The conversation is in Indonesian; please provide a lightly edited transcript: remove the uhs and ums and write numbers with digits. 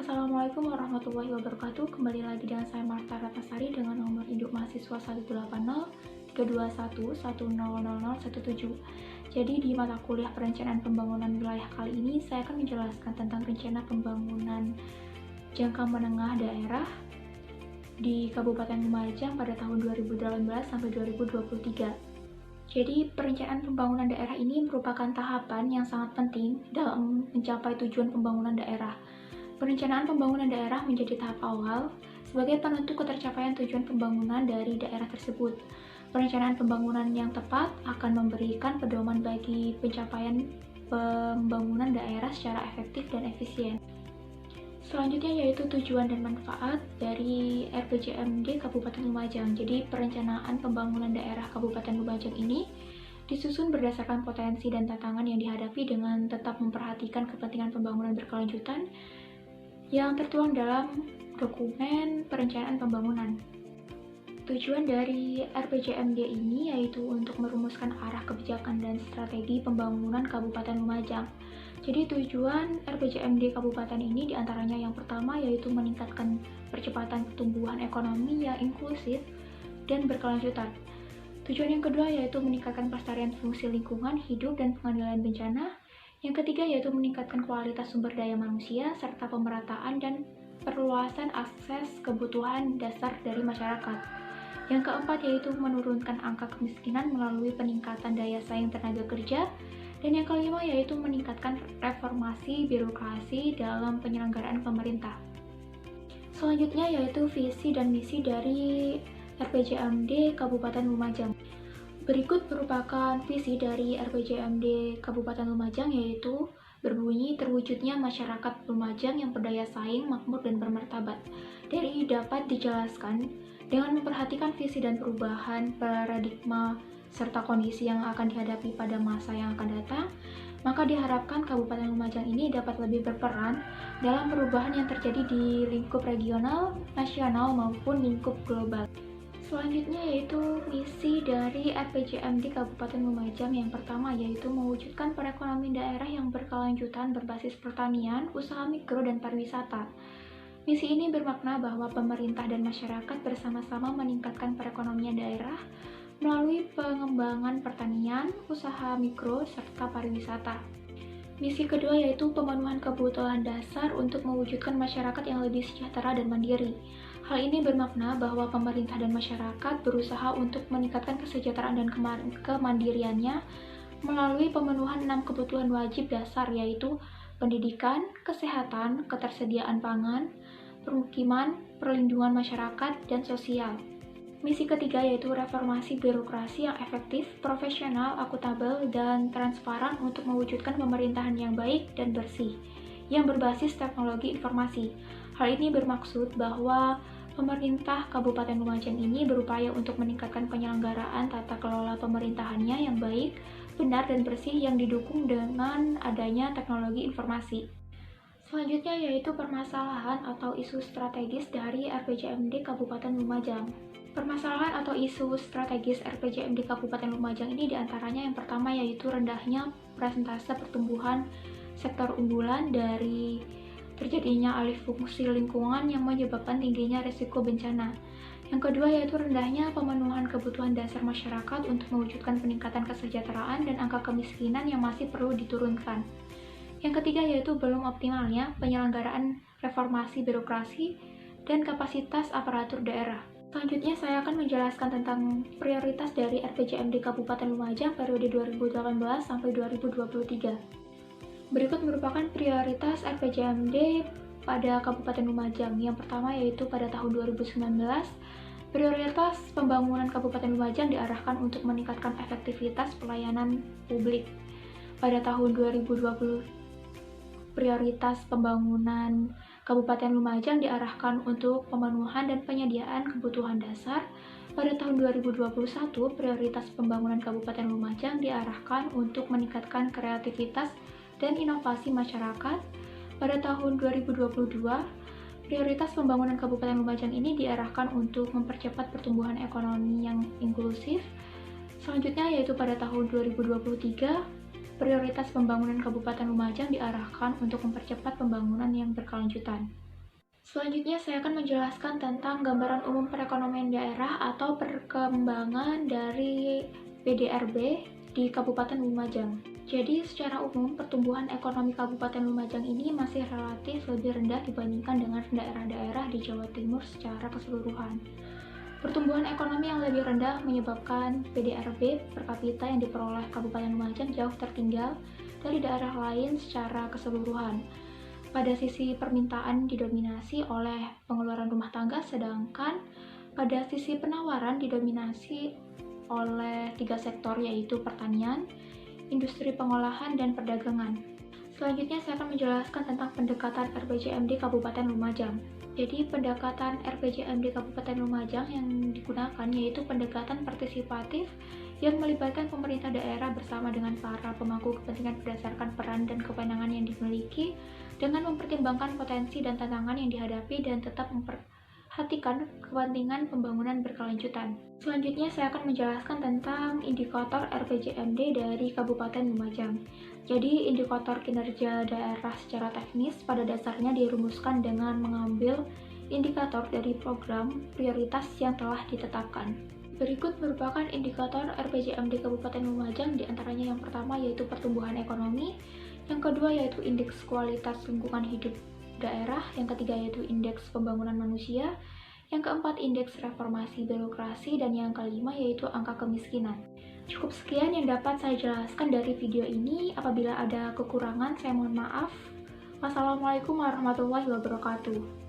Assalamualaikum warahmatullahi wabarakatuh. Kembali lagi dengan saya Marta Ratnasari dengan nomor induk mahasiswa 180 321 1000 Jadi di mata kuliah perencanaan pembangunan wilayah kali ini saya akan menjelaskan tentang rencana pembangunan jangka menengah daerah di Kabupaten Lumajang pada tahun 2018 sampai 2023. Jadi perencanaan pembangunan daerah ini merupakan tahapan yang sangat penting dalam mencapai tujuan pembangunan daerah. Perencanaan pembangunan daerah menjadi tahap awal sebagai penentu ketercapaian tujuan pembangunan dari daerah tersebut. Perencanaan pembangunan yang tepat akan memberikan pedoman bagi pencapaian pembangunan daerah secara efektif dan efisien. Selanjutnya yaitu tujuan dan manfaat dari RPJMD Kabupaten Lumajang. Jadi perencanaan pembangunan daerah Kabupaten Lumajang ini disusun berdasarkan potensi dan tantangan yang dihadapi dengan tetap memperhatikan kepentingan pembangunan berkelanjutan yang tertuang dalam dokumen perencanaan pembangunan. Tujuan dari RPJMD ini yaitu untuk merumuskan arah kebijakan dan strategi pembangunan Kabupaten Lumajang. Jadi tujuan RPJMD Kabupaten ini diantaranya yang pertama yaitu meningkatkan percepatan pertumbuhan ekonomi yang inklusif dan berkelanjutan. Tujuan yang kedua yaitu meningkatkan pelestarian fungsi lingkungan hidup dan pengendalian bencana. Yang ketiga yaitu meningkatkan kualitas sumber daya manusia serta pemerataan dan perluasan akses kebutuhan dasar dari masyarakat. Yang keempat yaitu menurunkan angka kemiskinan melalui peningkatan daya saing tenaga kerja. Dan yang kelima yaitu meningkatkan reformasi birokrasi dalam penyelenggaraan pemerintah. Selanjutnya yaitu visi dan misi dari RPJMD Kabupaten Lumajang. Berikut merupakan visi dari RPJMD Kabupaten Lumajang yaitu berbunyi terwujudnya masyarakat Lumajang yang berdaya saing, makmur, dan bermartabat. Dari dapat dijelaskan dengan memperhatikan visi dan perubahan paradigma serta kondisi yang akan dihadapi pada masa yang akan datang, maka diharapkan Kabupaten Lumajang ini dapat lebih berperan dalam perubahan yang terjadi di lingkup regional, nasional, maupun lingkup global. Selanjutnya yaitu misi dari RPJMD Kabupaten Lumajang yang pertama yaitu mewujudkan perekonomian daerah yang berkelanjutan berbasis pertanian, usaha mikro, dan pariwisata. Misi ini bermakna bahwa pemerintah dan masyarakat bersama-sama meningkatkan perekonomian daerah melalui pengembangan pertanian, usaha mikro, serta pariwisata. Misi kedua yaitu pemenuhan kebutuhan dasar untuk mewujudkan masyarakat yang lebih sejahtera dan mandiri. Hal ini bermakna bahwa pemerintah dan masyarakat berusaha untuk meningkatkan kesejahteraan dan kemandiriannya melalui pemenuhan 6 kebutuhan wajib dasar yaitu pendidikan, kesehatan, ketersediaan pangan, permukiman, perlindungan masyarakat, dan sosial. Misi ketiga yaitu reformasi birokrasi yang efektif, profesional, akuntabel, dan transparan untuk mewujudkan pemerintahan yang baik dan bersih, yang berbasis teknologi informasi. Hal ini bermaksud bahwa pemerintah Kabupaten Lumajang ini berupaya untuk meningkatkan penyelenggaraan tata kelola pemerintahannya yang baik, benar, dan bersih yang didukung dengan adanya teknologi informasi. Selanjutnya yaitu permasalahan atau isu strategis dari RPJMD Kabupaten Lumajang. Permasalahan atau isu strategis RPJMD Kabupaten Lumajang ini diantaranya yang pertama yaitu rendahnya persentase pertumbuhan sektor unggulan dari terjadinya alih fungsi lingkungan yang menyebabkan tingginya risiko bencana. Yang kedua yaitu rendahnya pemenuhan kebutuhan dasar masyarakat untuk mewujudkan peningkatan kesejahteraan dan angka kemiskinan yang masih perlu diturunkan. Yang ketiga yaitu belum optimalnya penyelenggaraan reformasi birokrasi dan kapasitas aparatur daerah. Selanjutnya saya akan menjelaskan tentang prioritas dari RPJMD Kabupaten Lumajang periode 2018 sampai 2023. Berikut merupakan prioritas RPJMD pada Kabupaten Lumajang. Yang pertama yaitu pada tahun 2019, prioritas pembangunan Kabupaten Lumajang diarahkan untuk meningkatkan efektivitas pelayanan publik. Pada tahun 2020, prioritas pembangunan Kabupaten Lumajang diarahkan untuk pemenuhan dan penyediaan kebutuhan dasar. Pada tahun 2021, prioritas pembangunan Kabupaten Lumajang diarahkan untuk meningkatkan kreativitas dan inovasi masyarakat. Pada tahun 2022, prioritas pembangunan Kabupaten Lumajang ini diarahkan untuk mempercepat pertumbuhan ekonomi yang inklusif. Selanjutnya yaitu pada tahun 2023, prioritas pembangunan Kabupaten Lumajang diarahkan untuk mempercepat pembangunan yang berkelanjutan. Selanjutnya saya akan menjelaskan tentang gambaran umum perekonomian daerah atau perkembangan dari PDRB di Kabupaten Lumajang. Jadi secara umum pertumbuhan ekonomi Kabupaten Lumajang ini masih relatif lebih rendah dibandingkan dengan daerah-daerah di Jawa Timur secara keseluruhan. Pertumbuhan ekonomi yang lebih rendah menyebabkan PDRB per kapita yang diperoleh Kabupaten Lumajang jauh tertinggal dari daerah lain secara keseluruhan. Pada sisi permintaan didominasi oleh pengeluaran rumah tangga, sedangkan pada sisi penawaran didominasi oleh 3 sektor, yaitu pertanian, industri pengolahan, dan perdagangan. Selanjutnya saya akan menjelaskan tentang pendekatan RPJMD Kabupaten Lumajang. Jadi pendekatan RPJMD Kabupaten Lumajang yang digunakan yaitu pendekatan partisipatif yang melibatkan pemerintah daerah bersama dengan para pemangku kepentingan berdasarkan peran dan kewenangan yang dimiliki dengan mempertimbangkan potensi dan tantangan yang dihadapi dan tetap memperhatikan kepentingan pembangunan berkelanjutan. Selanjutnya saya akan menjelaskan tentang indikator RPJMD dari Kabupaten Lumajang. Jadi indikator kinerja daerah secara teknis pada dasarnya dirumuskan dengan mengambil indikator dari program prioritas yang telah ditetapkan. Berikut merupakan indikator RPJMD Kabupaten Lumajang, diantaranya yang pertama yaitu pertumbuhan ekonomi, yang kedua yaitu indeks kualitas lingkungan hidup daerah, yang ketiga yaitu indeks pembangunan manusia, yang keempat indeks reformasi birokrasi, dan yang kelima yaitu angka kemiskinan. Cukup sekian yang dapat saya jelaskan dari video ini. Apabila ada kekurangan, saya mohon maaf. Wassalamualaikum warahmatullahi wabarakatuh.